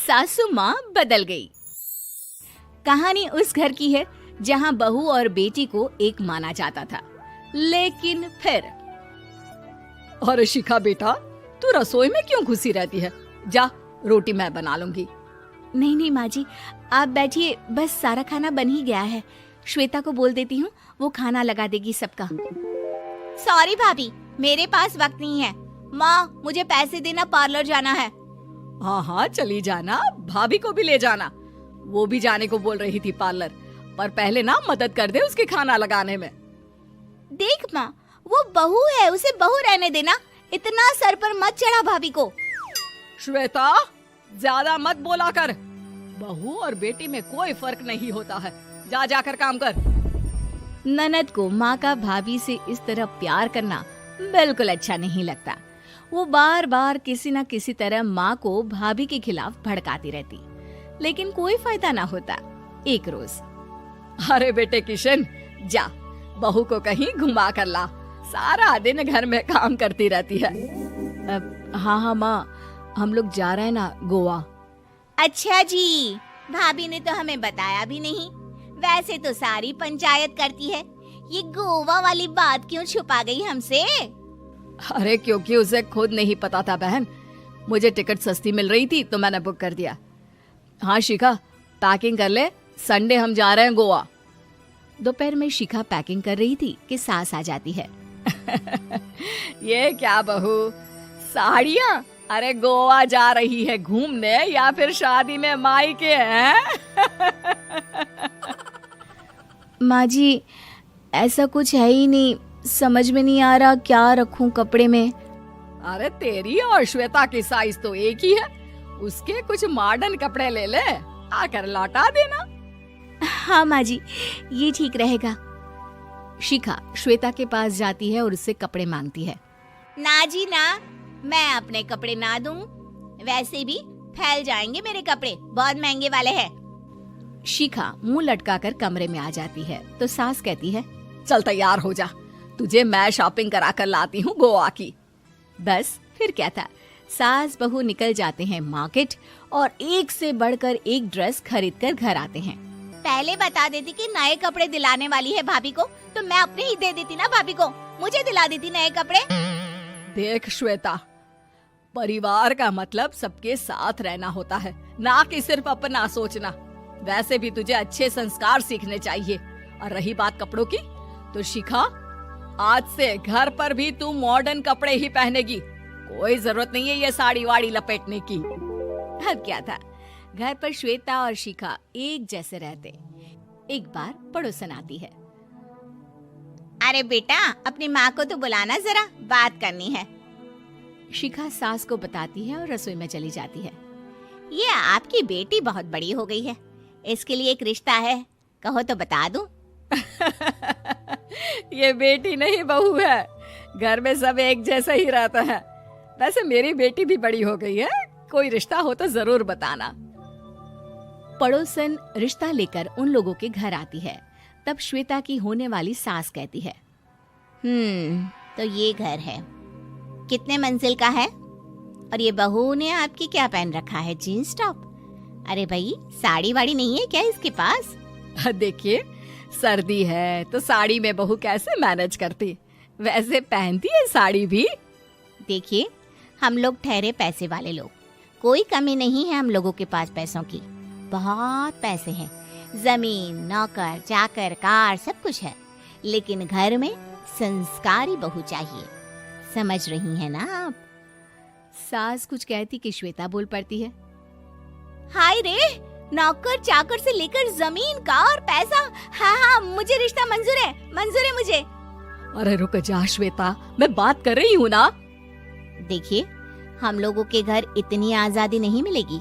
सासू माँ बदल गई। कहानी उस घर की है जहाँ बहू और बेटी को एक माना जाता था, लेकिन फिर अरे शिखा बेटा, तू रसोई में क्यों घुसी रहती है? जा, रोटी मैं बना लूंगी। नहीं माँ जी, आप बैठिए, बस सारा खाना बन ही गया है। श्वेता को बोल देती हूँ, वो खाना लगा देगी सबका। सॉरी भाभी, मेरे पास वक्त नहीं है। माँ, मुझे पैसे देना, पार्लर जाना है। हाँ, चली जाना, भाभी को भी ले जाना। वो भी जाने को बोल रही थी पार्लर, पर पहले ना मदद कर दे उसके खाना लगाने में। देख माँ, वो बहू है, उसे बहू रहने देना, इतना सर पर मत चढ़ा भाभी को। श्वेता, ज्यादा मत बोला कर। बहू और बेटी में कोई फर्क नहीं होता है। जाकर काम कर। ननद को माँ का भाभी से इस तरह प्यार करना बिल्कुल अच्छा नहीं लगता। वो बार बार किसी न किसी तरह माँ को भाभी के खिलाफ भड़काती रहती, लेकिन कोई फायदा ना होता। एक रोज, अरे बेटे किशन, जा बहू को कहीं घुमा कर ला, सारा दिन घर में काम करती रहती है। हाँ माँ, हम लोग जा रहे हैं ना गोवा। अच्छा जी, भाभी ने तो हमें बताया भी नहीं। वैसे तो सारी पंचायत करती है, ये गोवा वाली बात क्यों छुपा गई हमसे? अरे क्योंकि उसे खुद नहीं पता था बहन। मुझे टिकट सस्ती मिल रही थी तो मैंने बुक कर दिया। हाँ शिखा, पैकिंग कर ले, संडे हम जा रहे हैं गोवा। दोपहर में शिखा पैकिंग कर रही थी कि सास आ जाती है। ये क्या बहू, साड़ियाँ? अरे गोवा जा रही है घूमने या फिर शादी में मायके हैं? माँ जी, ऐसा कुछ है ही नहीं, समझ में नहीं आ रहा क्या रखूं कपड़े में। अरे तेरी और श्वेता की साइज तो एक ही है, उसके कुछ मॉडर्न कपड़े ले ले, आकर लौटा देना। हाँ माँ जी, ये ठीक रहेगा। शिखा श्वेता के पास जाती है और उससे कपड़े मांगती है। ना जी ना, मैं अपने कपड़े ना दूं, वैसे भी फैल जाएंगे मेरे कपड़े, बहुत महंगे वाले हैं। शिखा मुंह लटकाकर कमरे में आ जाती है तो सास कहती है, चल तैयार हो जा, तुझे मैं शॉपिंग करा कर लाती हूँ गोवा की। बस फिर क्या था, सास बहू निकल जाते हैं मार्केट और एक से बढ़कर एक ड्रेस खरीद कर घर आते हैं। पहले बता देती कि नए कपड़े दिलाने वाली है भाभी को, तो मैं अपने ही दे देती ना भाभी को, मुझे दिला देती नए कपड़े। देख श्वेता, परिवार का मतलब सबके साथ रहना होता है, ना कि सिर्फ अपना सोचना। वैसे भी तुझे अच्छे संस्कार सीखने चाहिए। और रही बात कपड़ों की, तो शिखा, आज से घर पर भी तू मॉडर्न कपड़े ही पहनेगी। कोई जरूरत नहीं है ये साड़ी वाड़ी लपेटने की। अब क्या था, घर पर श्वेता और शिखा एक जैसे रहते। एक बार पड़ोसन आती है। अरे बेटा, अपनी माँ को तो बुलाना, जरा बात करनी है। शिखा सास को बताती है और रसोई में चली जाती है। ये आपकी बेटी बहुत बड़ी हो गई है, इसके लिए एक रिश्ता है, कहो तो बता दूं। ये बेटी नहीं बहू है, घर में सब एक जैसा ही रहता है। वैसे मेरी बेटी भी बड़ी हो गई है, कोई रिश्ता हो तो जरूर बताना। पड़ोसन रिश्ता लेकर उन लोगों के घर आती है। तब श्वेता की होने वाली सास कहती है, तो ये घर है, कितने मंजिल का है? और ये बहू ने आपकी क्या पहन रखा है, जीन्स टॉप? अरे भाई, साड़ी वाड़ी नहीं है क्या इसके पास? देखिए, सर्दी है तो साड़ी में बहू कैसे मैनेज करती, वैसे पहनती है साड़ी भी। देखिए, हम लोग ठहरे पैसे वाले लोग, कोई कमी नहीं है हम लोगों के पास पैसों की, बहुत पैसे हैं, जमीन, नौकर चाकर, कार, सब कुछ है, लेकिन घर में संस्कारी बहू चाहिए। समझ रही हैं ना आप? सास कुछ कहती कि श्वेता बोल पड़ती है, हाय रे, नौकर चाकर से लेकर जमीन, कार, पैसा, हाँ, मुझे रिश्ता मंजूर है मुझे। अरे रुक जा श्वेता, मैं बात कर रही हूँ ना। देखिए, हम लोगों के घर इतनी आजादी नहीं मिलेगी।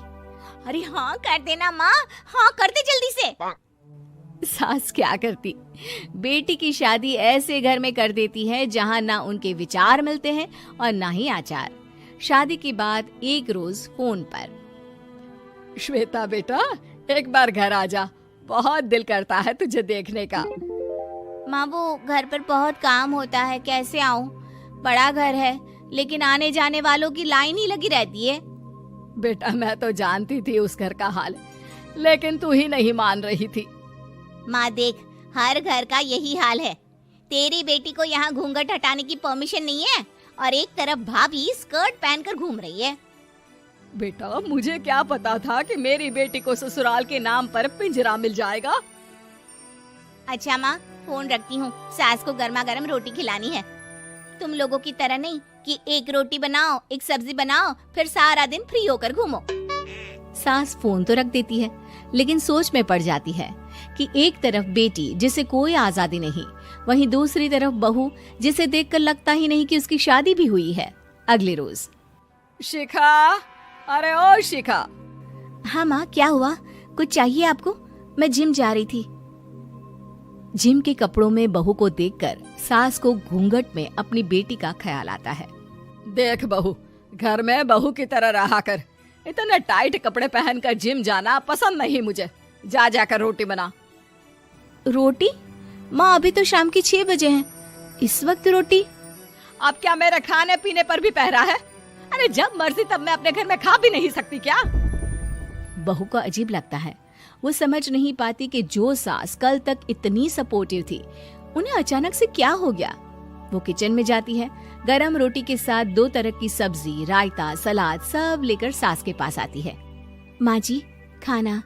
अरे हाँ कर देना माँ, हाँ कर दे जल्दी से। सास क्या करती, बेटी की शादी ऐसे घर में कर देती है जहाँ ना उनके विचार मिलते हैं और ना ही आचार। शादी के बाद एक रोज फोन पर, श्वेता बेटा, एक बार घर आ जा, बहुत दिल करता है तुझे देखने का। माँ, वो घर पर बहुत काम होता है, कैसे आऊँ? बड़ा घर है, लेकिन आने जाने वालों की लाइन ही लगी रहती है। बेटा मैं तो जानती थी उस घर का हाल, लेकिन तू ही नहीं मान रही थी। माँ देख, हर घर का यही हाल है। तेरी बेटी को यहाँ घूंघट हटाने की परमिशन नहीं है और एक तरफ भाभी स्कर्ट पहनकर घूम रही है। बेटा मुझे क्या पता था कि मेरी बेटी को ससुराल के नाम पर पिंजरा मिल जाएगा। अच्छा माँ, फोन रखती हूँ, सास को गर्मा गर्म रोटी खिलानी है। तुम लोगों की तरह नहीं कि एक रोटी बनाओ, एक सब्जी बनाओ, फिर सारा दिन फ्री होकर घूमो। सास फोन तो रख देती है, लेकिन सोच में पड़ जाती है कि एक तरफ बेटी जिसे कोई आजादी नहीं, वहीं दूसरी तरफ बहू जिसे देखकर लगता ही नहीं कि उसकी शादी भी हुई है। अगले रोज। शिखा, अरे ओ शिखा। हाँ माँ, क्या हुआ? कुछ चाहिए आपको? मैं जिम जा रही थी। जिम के कपड़ों में बहू को देखकर सास को घूंघट में अपनी बेटी का ख्याल आता है। देख बहू, घर में बहू की तरह रहा कर। इतने टाइट कपड़े पहनकर जिम जाना पसंद नहीं मुझे। जा जाकर रोटी बना। रोटी? माँ अभी तो शाम की 6 बजे हैं, इस वक्त रोटी? अब क्या मेरे खाने पीने पर भी पहरा है? अरे जब मर्जी तब मैं अपने घर में खा भी नहीं सकती क्या? बहू को अजीब लगता है। वो समझ नहीं पाती कि जो सास कल तक इतनी सपोर्टिव थी, उन्हें अचानक से क्या हो गया। वो किचन में जाती है, गरम रोटी के साथ 2 तरह की सब्जी, रायता, सलाद सब लेकर सास के पास आती है। माँ जी, खाना।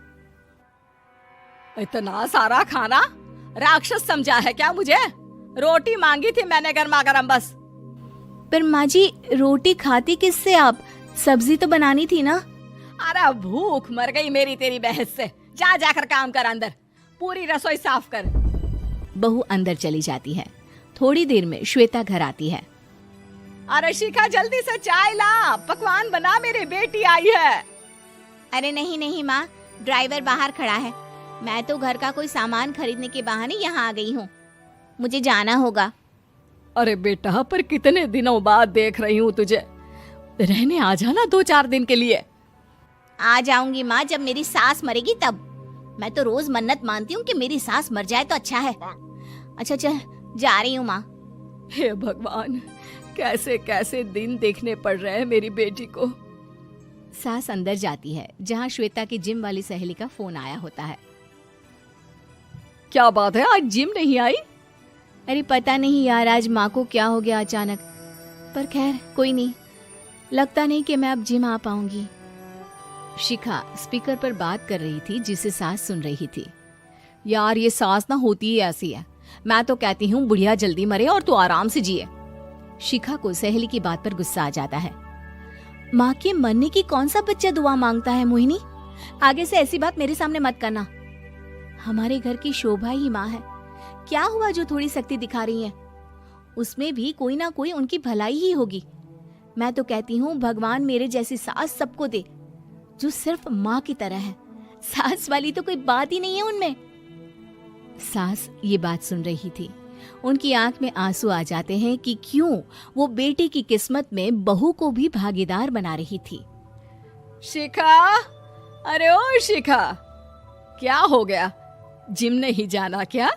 इतना सारा खाना? राक्षस समझा है क्या मुझे? रोटी मांगी थी मैंने गर्मा गर्म बस। पर माँ जी, रोटी खाती किससे आप? सब्जी तो बनानी थी ना। अरे भूख मर गई मेरी तेरी बहस से। जा जाकर काम कर, अंदर पूरी रसोई साफ कर। बहू अंदर चली जाती है। थोड़ी देर में श्वेता घर आती है। अरे शिखा, जल्दी से चाय ला, पकवान बना, मेरी बेटी आई है। अरे नहीं नहीं माँ, ड्राइवर बाहर खड़ा है। मैं तो घर का कोई सामान खरीदने के बहाने यहाँ आ गई हूँ, मुझे जाना होगा। अरे बेटा, पर कितने दिनों बाद देख रही हूँ तुझे, रहने आ जाना 2-4 दिन के लिए। आ जाऊंगी माँ, जब मेरी सास मरेगी तब। मैं तो रोज मन्नत मानती हूँ कि मेरी सास मर जाए तो अच्छा है। अच्छा चल, जा रही हूँ माँ। हे भगवान, कैसे कैसे दिन देखने पड़ रहे हैं मेरी बेटी को। सास अंदर जाती है, जहाँ श्वेता की जिम वाली सहेली का फोन आया होता है। क्या बात है, आज जिम नहीं आई? अरे पता नहीं यार, आज माँ को क्या हो गया अचानक। पर खैर कोई नहीं, लगता नहीं कि मैं अब जिम आ पाऊंगी। शिखा स्पीकर पर बात कर रही थी, जिसे सास सुन रही थी। यार ये सास ना होती ही ऐसी है। मैं तो कहती हूँ बुढ़िया जल्दी मरे और तू आराम से जिए। शिखा को सहेली की बात पर गुस्सा आ जाता है। माँ के मरने की कौन सा बच्चा दुआ मांगता है मोहिनी? आगे से ऐसी बात मेरे सामने मत करना। हमारे घर की शोभा ही माँ है। क्या हुआ जो थोड़ी सख्ती दिखा रही है? उसमें भी कोई ना कोई उनकी भलाई ही होगी। मैं तो कहती हूँ भगवान मेरे जैसी सास सबको दे, जो सिर्फ माँ की तरह है। सास वाली तो कोई बात ही नहीं है उनमें। सास ये बात सुन रही थी। उनकी आंख में आंसू आ जाते हैं कि क्यों वो बेटी की किस्मत में बहू को भी भागीदार बना रही थी। शिखा, अरे ओ शिखा, क्या हो गया? जिम नहीं जाना क्या?